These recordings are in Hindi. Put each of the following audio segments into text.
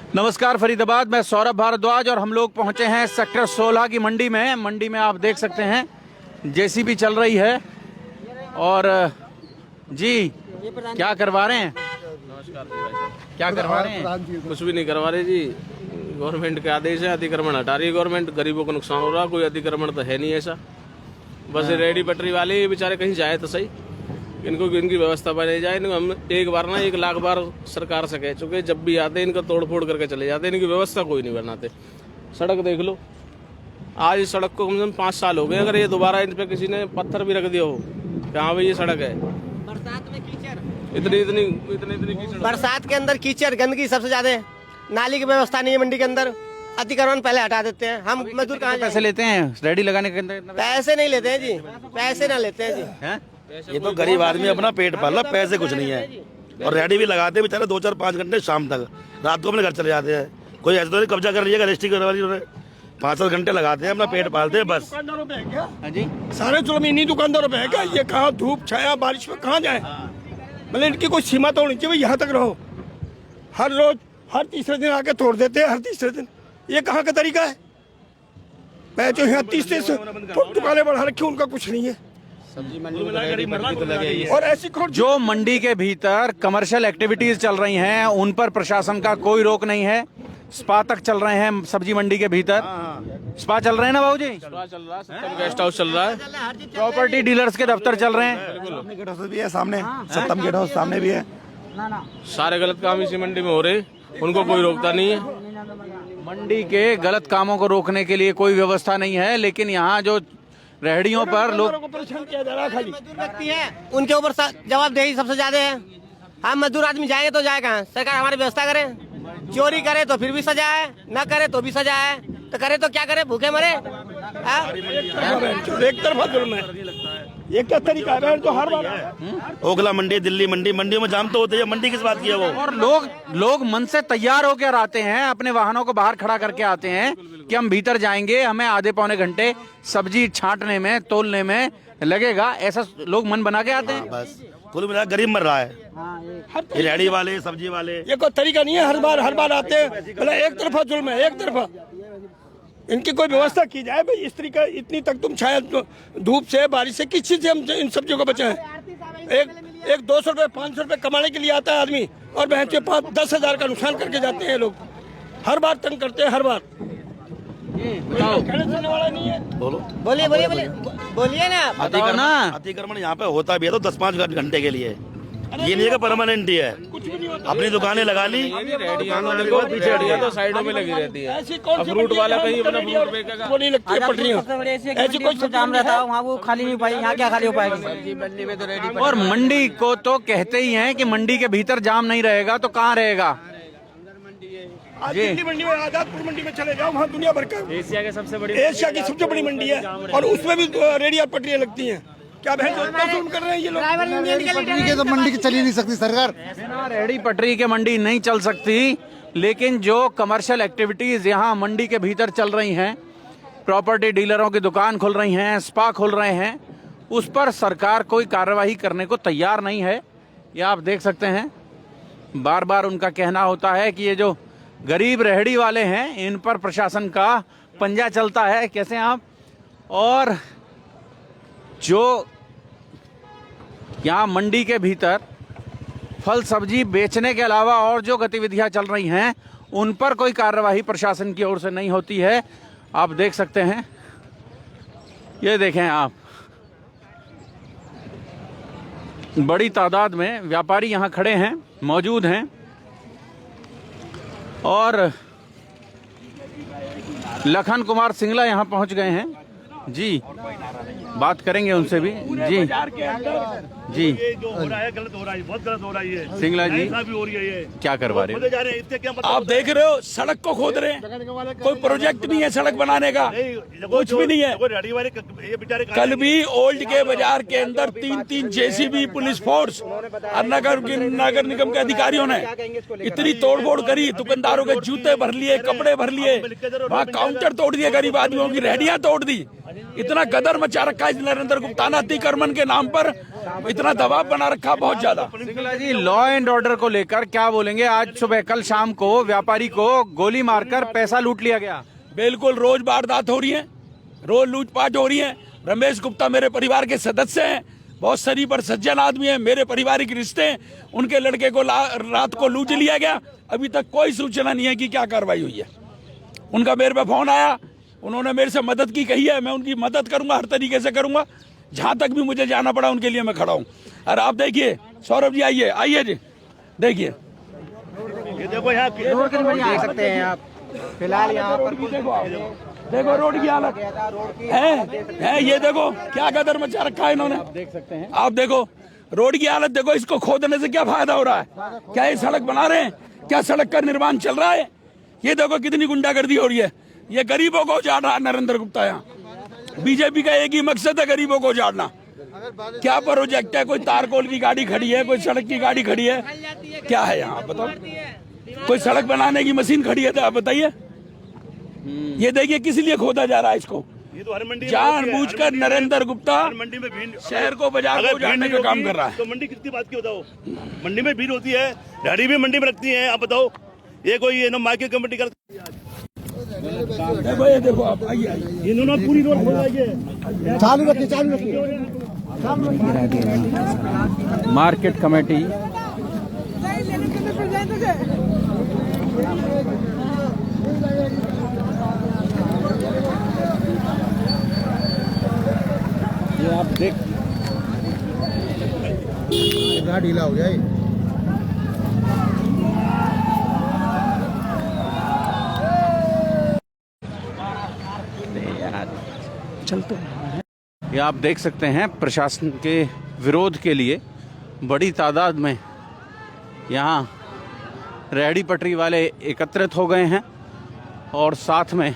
नमस्कार फरीदाबाद, मैं सौरभ भारद्वाज और हम लोग पहुंचे हैं सेक्टर 16 की मंडी में। मंडी में आप देख सकते हैं जेसीबी चल रही है और जी क्या करवा रहे हैं? नमस्कार जी भाई साहब। क्या करवा रहे हैं? कुछ भी नहीं करवा रहे जी, गवर्नमेंट के आदेश है, अतिक्रमण हटा रही है गवर्नमेंट। गरीबों को नुकसान हो रहा, कोई अतिक्रमण तो है नहीं ऐसा। बस रेडी पटरी वाले बेचारे कहीं जाए तो सही, इनको इनकी व्यवस्था बनाई जाए। इनको हम एक बार ना 1 लाख बार सरकार से कह चुके, जब भी आते इनका तोड़ फोड़ करके चले जाते, इनकी व्यवस्था कोई नहीं बनाते। सड़क देख लो, आज इस सड़क को कम से कम 5 साल हो गए। अगर ये दोबारा इन पे किसी ने पत्थर भी रख दिया हो कि हाँ भाई ये सड़क है, बरसात में कीचड़, इतनी कीचड़, बरसात के अंदर कीचड़ गंदगी सबसे ज्यादा है। नाली की व्यवस्था नहीं है मंडी के अंदर, अतिक्रमण पहले हटा देते हैं। हम मजदूर कहाँ पैसे लेते हैं रेडी लगाने के अंदर? पैसे नहीं लेते हैं जी, पैसे ना लेते हैं जी। हैं? ये तो गरीब आदमी अपना पेट पाल रहा, पैसे कुछ नहीं है। और रेडी भी लगाते हैं बेचारे 2-4-5 घंटे शाम तक, रात को अपने घर चले जाते हैं। कोई ऐसा तो नहीं कब्जा कर लिया रजिस्ट्री करने वाली, 5-7 घंटे लगाते हैं, अपना पेट पालते हैं बस। हाँ जी, सारे जुर्म इन्हीं दुकानदारों पे है क्या? ये कहाँ धूप छाया बारिश में कहाँ जाए? मतलब इनकी कोई सीमा तो होनी चाहिए, यहाँ तक रहो। हर रोज हर तीसरे दिन आके तोड़ देते हैं, हर तीसरे दिन। ये कहाँ का तरीका है? मैं जो यहाँ 30 दुकानें बढ़ा रखी, उनका कुछ नहीं है। और ऐसी जो मंडी के भीतर कमर्शियल एक्टिविटीज चल रही हैं उन पर प्रशासन का कोई रोक नहीं है। स्पा तक चल रहे हैं सब्जी मंडी के भीतर। स्पा चल रहे हैं ना बाबूजी? चल रहा है, सत्तम गेस्ट हाउस चल रहा है, प्रॉपर्टी डीलर्स के दफ्तर चल रहे हैं। गेट हाउस भी है सामने, सत्तम गेट हाउस सामने भी है। सारे गलत काम इसी मंडी में हो रहे, उनको कोई रोकता नहीं है। मंडी के गलत कामों को रोकने के लिए कोई व्यवस्था नहीं है, लेकिन यहाँ जो रेहड़ियों पर लोग परेशान किया जा रहा है खाली। मजदूर व्यक्ति है, उनके ऊपर जवाबदेही सबसे ज्यादा है। हम मजदूर आदमी जाएंगे तो जाए कहाँ? सरकार हमारी व्यवस्था करे। चोरी करे तो फिर भी सजा है, न करे तो भी सजा है, तो करे तो क्या करे? भूखे मरे। एक तरफा जुर्म है। ये क्या तरीका है? तो हर बार ओखला मंडी, दिल्ली मंडी, मंडियों में जाम तो होते हैं। मंडी किस बात की है वो? और लोग मन से तैयार होकर आते हैं, अपने वाहनों को बाहर खड़ा करके आते हैं कि हम भीतर जाएंगे, हमें आधे पौने घंटे सब्जी छांटने में तोलने में लगेगा, ऐसा लोग मन बना के आते हैं। बस कुल मिला गरीब मर रहा है, ये रेहड़ी वाले, सब्जी वाले। ये कोई तरीका नहीं है। हर बार आते हैं, मतलब एक तरफा जुर्म है, एक तरफा। इनकी कोई व्यवस्था की जाए भाई। इस तरीका इतनी तक तुम छाया धूप से बारिश से किस चीज से हम इन सब्जियों को बचाएं? एक 200 रुपये 500 रुपये कमाने के लिए आता है आदमी, और बहन से 5-10 हजार का नुकसान करके जाते हैं लोग। हर बार तंग करते हैं, हर बार। कहने सुनने वाला नहीं है। बोलो, बोलिए ना। अतिक्रमण यहाँ पे होता भी है तो 10-5 घंटे के लिए, ये नहीं है कि परमानेंट ही है। अपनी दुकानें लगा ली, देखो पीछे हटिया तो साइडों में लगी रहती है। ऐसी कौन सी फ्रूट वाला मंडी कहीं अपना है? फ्रूट बेचेगा, वो नहीं लगती है पटरियाँ। ऐसी कोई जाम रहता है वहाँ, वो खाली नहीं पाई। यहाँ क्या खाली हो पाएगी? और मंडी को तो कहते ही हैं कि मंडी के भीतर जाम नहीं रहेगा तो कहाँ रहेगा? आज दिल्ली मंडी में, आजादपुर मंडी में चले जाओ, वहाँ दुनिया भर का एशिया की सबसे बड़ी मंडी है, और उसमें भी रेडी और पटरियाँ लगती हैं। क्या बहन जुल्म कर रहे हैं ये लोग? पटरी के तो मंडी की चली नहीं सकती सरकार। बिना रेहड़ी पटरी के मंडी नहीं चल सकती, लेकिन जो कमर्शियल एक्टिविटीज यहाँ मंडी के भीतर चल रही हैं, प्रॉपर्टी डीलरों की दुकान खुल रही हैं, स्पा खुल रहे हैं, उस पर सरकार कोई कार्रवाई करने को तैयार नहीं है। ये आप देख सकते हैं, बार बार उनका कहना होता है कि ये जो गरीब रेहड़ी वाले हैं इन पर प्रशासन का पंजा चलता है। कैसे आप? और जो यहाँ मंडी के भीतर फल सब्जी बेचने के अलावा और जो गतिविधियां चल रही हैं उन पर कोई कार्रवाई प्रशासन की ओर से नहीं होती है। आप देख सकते हैं, ये देखें आप, बड़ी तादाद में व्यापारी यहाँ खड़े हैं, मौजूद हैं, और लखन कुमार सिंगला यहाँ पहुँच गए हैं। जी, बात करेंगे उनसे भी। जी जी, जो हो रहा है गलत हो रहा है, बहुत गलत हो रहा है। सिंगला जी भी हो रही है, ये क्या करवा रहे हो? जा रहे हैं, इससे क्या मतलब? आप देख रहे हो सड़क को खोद रहे हैं, कोई प्रोजेक्ट नहीं है सड़क बनाने का, कुछ भी नहीं है। रेडी वाले ये बेचारे कल भी ओल्ड के बाजार के अंदर 3 जेसीबी, पुलिस फोर्स और नगर निगम के अधिकारियों ने इतनी तोड़फोड़ करी, दुकानदारों के जूते भर लिए, कपड़े भर लिए, वहाँ काउंटर तोड़ दिए, गरीब आदमियों की रेहड़ियां तोड़ दी। इतना गदर मचा रखा है नरेंद्र गुप्ता ने अतिक्रमण के नाम पर। इतना दबाव बना रखा बहुत ज्यादा। सिंगला जी, लॉ एंड ऑर्डर को लेकर क्या बोलेंगे? आज सुबह कल शाम को व्यापारी को गोली मारकर पैसा लूट लिया गया। बिल्कुल रोज वारदात हो रही है, रोज लूटपाट हो रही है। रमेश गुप्ता मेरे परिवार के सदस्य हैं, बहुत शरीफ और सज्जन आदमी है, मेरे पारिवारिक रिश्ते हैं। उनके लड़के को रात को लूट लिया गया, अभी तक कोई सूचना नहीं है कि क्या कार्रवाई हुई है। उनका मेरे पे फोन आया, उन्होंने मेरे से मदद की कही है, मैं उनकी मदद करूंगा, हर तरीके से करूंगा, जहां तक भी मुझे जाना पड़ा उनके लिए मैं खड़ा हूं। और आप देखिए सौरभ जी, आइए आइए जी, देखिए ये देखो यहाँ देख सकते हैं आप फिलहाल यहाँ पर देखो रोड की हालत है, ये देखो क्या गदर मचा रखा है इन्होंने, देख सकते हैं आप देखो रोड की हालत देखो। इसको खोदने से क्या फायदा हो रहा है? क्या ये सड़क बना रहे हैं? क्या सड़क का निर्माण चल रहा है? ये देखो कितनी गुंडागर्दी हो रही है। ये गरीबों को उजाड़ रहा है नरेंद्र गुप्ता। यहाँ बीजेपी का एक ही मकसद है, गरीबों को उजाड़ना। क्या प्रोजेक्ट है? कोई तारकोल की गाड़ी खड़ी है, कोई सड़क की गाड़ी खड़ी है, क्या है यहाँ बताओ? कोई सड़क बनाने की मशीन खड़ी है तो आप बताइए। ये देखिए किस लिए खोदा जा रहा है इसको। ये तो हर मंडी में जानबूझकर नरेंद्र गुप्ता मंडी में भीड़, शहर को बाजार को उजाड़ने का काम कर रहा है। तो मंडी किसकी बात की बताओ? मंडी में भीड़ होती है, गाड़ी भी मंडी में रखती है, आप बताओ ये कोई ये मार्केट कमेटी कर? देखो ये देखो आप, आइए आइए, इन्होंने पूरी रोड खोल रही है। चालू रखिए, चालू रखिए। मार्केट कमेटी ये आप देख, इतना ढीला हो गया ये। चलते हैं। ये आप देख सकते हैं प्रशासन के विरोध के लिए बड़ी तादाद में यहाँ रेहड़ी पटरी वाले एकत्रित हो गए हैं और साथ में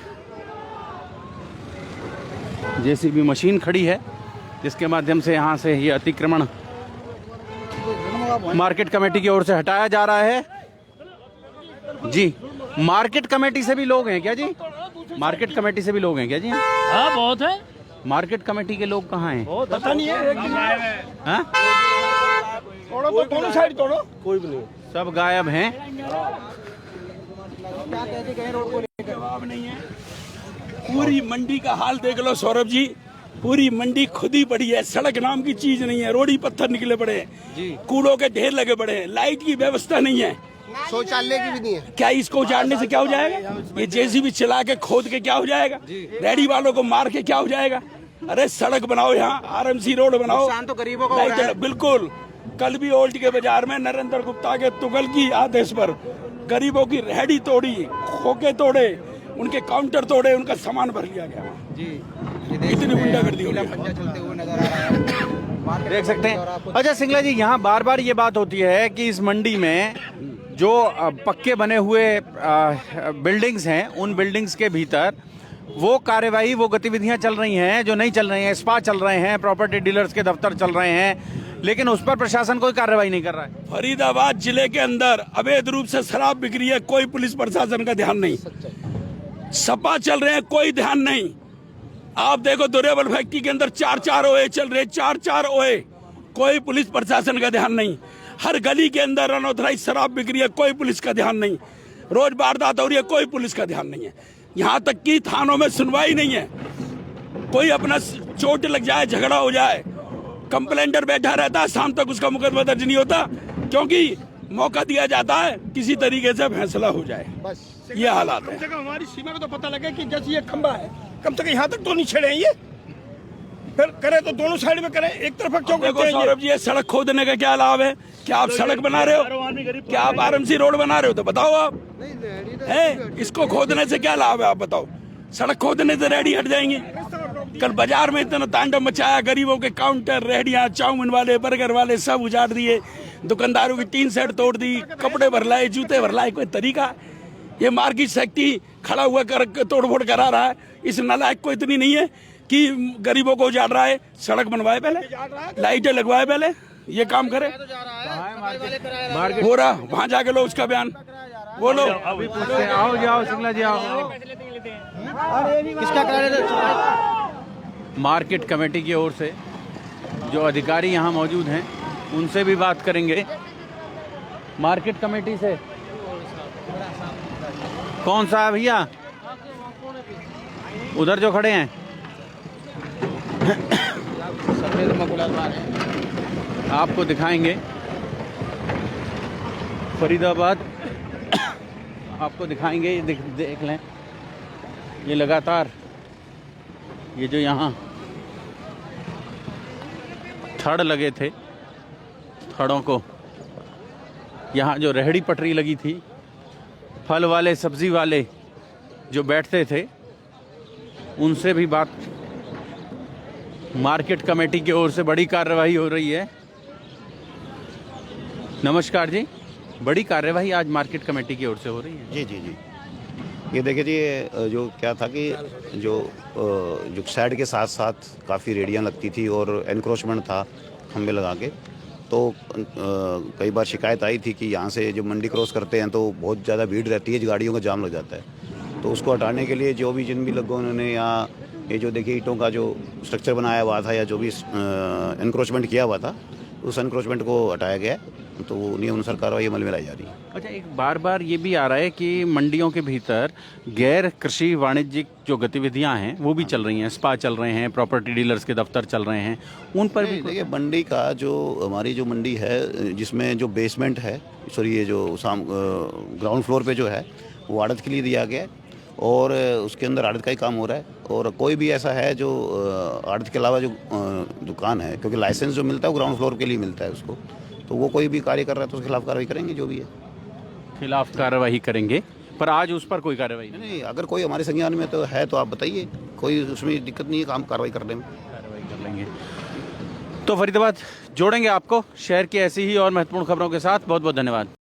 जेसीबी मशीन खड़ी है जिसके माध्यम से यहाँ से ये अतिक्रमण मार्केट कमेटी की ओर से हटाया जा रहा है। जी, मार्केट कमेटी से भी लोग हैं क्या जी? मार्केट कमेटी से भी लोग हैं क्या जी? हाँ बहुत है। मार्केट कमेटी के लोग कहाँ हैं? पता नहीं है। हाँ? तोड़ो तो दोनों साइड तोड़ो, कोई भी नहीं, सब गायब हैं। जवाब नहीं है। पूरी मंडी का हाल देख लो सौरभ जी, पूरी मंडी खुदी पड़ी है, सड़क नाम की चीज नहीं है, रोडी पत्थर निकले पड़े हैं, कूड़ों के ढेर लगे पड़े हैं, लाइट की व्यवस्था नहीं है, शौचालय की भी नहीं है। क्या इसको उजाड़ने से क्या हो जाएगा? ये जेसीबी चला के खोद के क्या हो जाएगा? रेडी वालों को मार के क्या हो जाएगा? अरे सड़क बनाओ, यहाँ आरएमसी रोड बनाओ, तो गरीबों को लाइट बिल्कुल। कल भी ओल्ड के बाजार में नरेंद्र गुप्ता के तुगल की आदेश पर गरीबों की रेहड़ी तोड़ी, खोखे तोड़े, उनके काउंटर तोड़े, उनका सामान भर लिया गया जी। इतनी गुंडागर्दी हो रही है, देख सकते हैं। अच्छा सिंगला जी, यहाँ बार बार ये बात होती है कि इस मंडी में जो पक्के बने हुए बिल्डिंग्स हैं, उन बिल्डिंग्स के भीतर वो कार्यवाही, वो गतिविधियां चल रही हैं जो नहीं चल रही हैं। स्पा चल रहे हैं, प्रॉपर्टी डीलर्स के दफ्तर चल रहे हैं, लेकिन उस पर प्रशासन कोई कार्रवाई नहीं कर रहा है। फरीदाबाद जिले के अंदर अवैध रूप से शराब बिक रही है, कोई पुलिस प्रशासन का ध्यान नहीं। सपा चल रहे हैं, कोई ध्यान नहीं। आप देखो दुरेबल फैक्ट्री के अंदर 4-4 ओए चल रहे, 4-4 ओए, कोई पुलिस प्रशासन का ध्यान नहीं। हर गली के अंदर अनऑथराइज शराब बिक रही है, कोई पुलिस का ध्यान नहीं। रोज वारदात हो रही है, कोई पुलिस का ध्यान नहीं है। यहाँ तक कि थानों में सुनवाई नहीं है। कोई अपना चोट लग जाए, झगड़ा हो जाए, कंप्लेंटर बैठा रहता है, शाम तक उसका मुकदमा दर्ज नहीं होता, क्योंकि मौका दिया जाता है किसी तरीके से फैसला हो जाए। बस ये हालात है। हमारी सीमा को तो पता लगे कि जैसे ये खंबा है, कम से कम यहाँ तक तो नहीं छेड़े ये, फिर करे तो दोनों साइड में करें, एक तरफ क्यों करते हैं? सौरभ जी, सड़क खोदने का क्या लाभ है? क्या आप सड़क बना रहे हो? क्या आप आरएमसी रोड बना रहे हो? तो बताओ आप, है इसको खोदने से क्या लाभ है? आप बताओ। सड़क खोदने से रेहड़ी हट जाएंगे। कल बाजार में इतना तांडव मचाया, गरीबों के काउंटर, रेहड़ियां, चाउमीन वाले, बर्गर वाले सब उजाड़ दिए, दुकानदारों की टीन सेट तोड़ दी, कपड़े भर लाए, जूते भर लाए। कोई तरीका? ये मार्केट सेक्टी खड़ा हुआ कर तोड़फोड़ करा रहा है। इस नालायक को इतनी नहीं है कि गरीबों को उजाड़ रहा है। सड़क बनवाए पहले, लाइटें लगवाए पहले, ये काम करे। हो रहा वहां जाके लो उसका बयान बोलो। आओ जाओ सिंगला जी, आओ। किसका करा रहे थे? मार्केट कमेटी की ओर से जो अधिकारी यहाँ मौजूद हैं उनसे भी बात करेंगे। मार्केट कमेटी से कौन सा है भैया? उधर जो खड़े हैं आपको दिखाएंगे फरीदाबाद, आपको दिखाएंगे। देख लें, ये लगातार ये जो यहाँ थड़ लगे थे, थड़ों को यहाँ जो रेहड़ी पटरी लगी थी, फल वाले सब्जी वाले जो बैठते थे उनसे भी बात। मार्केट कमेटी की ओर से बड़ी कार्रवाई हो रही है। नमस्कार जी, बड़ी कार्रवाई आज मार्केट कमेटी की ओर से हो रही है। जी जी जी, ये देखिए जी, जो क्या था कि जो साइड के साथ साथ काफ़ी रेडियाँ लगती थी और एनक्रोचमेंट था खंबे लगा के, तो कई बार शिकायत आई थी कि यहाँ से जो मंडी क्रॉस करते हैं तो बहुत ज़्यादा भीड़ रहती है, गाड़ियों का जाम लग जाता है। तो उसको हटाने के लिए जो भी जिन भी लोगों ने यहाँ ये जो देखिए ईंटों का जो स्ट्रक्चर बनाया हुआ था या जो भी एनक्रोचमेंट किया हुआ था, उस एनक्रोचमेंट को हटाया गया, तो नियम अनुसार कार्रवाई अमल में लाई जा रही है। अच्छा, एक बार ये भी आ रहा है कि मंडियों के भीतर गैर कृषि वाणिज्यिक जो गतिविधियां हैं वो भी चल रही हैं, स्पा चल रहे हैं, प्रॉपर्टी डीलर्स के दफ्तर चल रहे हैं, उन पर भी देखिए मंडी का जो हमारी जो मंडी है जिसमें जो बेसमेंट है, सॉरी ये जो ग्राउंड फ्लोर पे जो है वो आड़त के लिए दिया गया है और उसके अंदर आड़त का ही काम हो रहा है। और कोई भी ऐसा है जो आड़त के अलावा जो दुकान है, क्योंकि लाइसेंस जो मिलता है वो ग्राउंड फ्लोर के लिए मिलता है उसको, तो वो कोई भी कार्य कर रहा है तो उसके खिलाफ कार्रवाई करेंगे, जो भी है खिलाफ कार्रवाई करेंगे। पर आज उस पर कोई कार्रवाई नहीं, अगर कोई हमारे संज्ञान में तो है तो आप बताइए, कोई उसमें दिक्कत नहीं है, काम कार्रवाई करने में कार्रवाई कर लेंगे। तो फरीदाबाद जोड़ेंगे आपको शहर की ऐसी ही और महत्वपूर्ण खबरों के साथ। बहुत बहुत धन्यवाद।